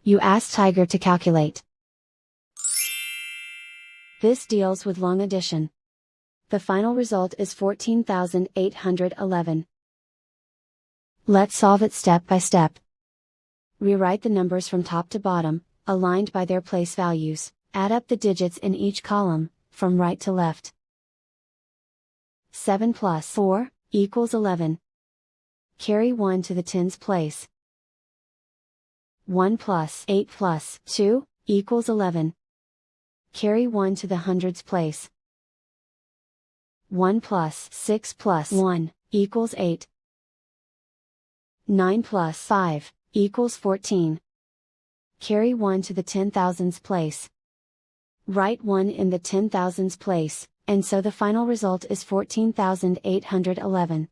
You ask Tiger to calculate. This deals with long addition. The final result is 14,811. Let's solve it step by step. Rewrite the numbers from top to bottom, aligned by their place values. Add up the digits in each column, from right to left. 7 plus 4 equals 11. Carry 1 to the tens place. 1 plus 8 plus 2 equals 11. Carry 1 to the hundreds place. 1 plus 6 plus 1 equals 8. 9 plus 5 equals 14. Carry 1 to the 10,000s place. Write 1 in the 10,000s place, and so the final result is 14,811.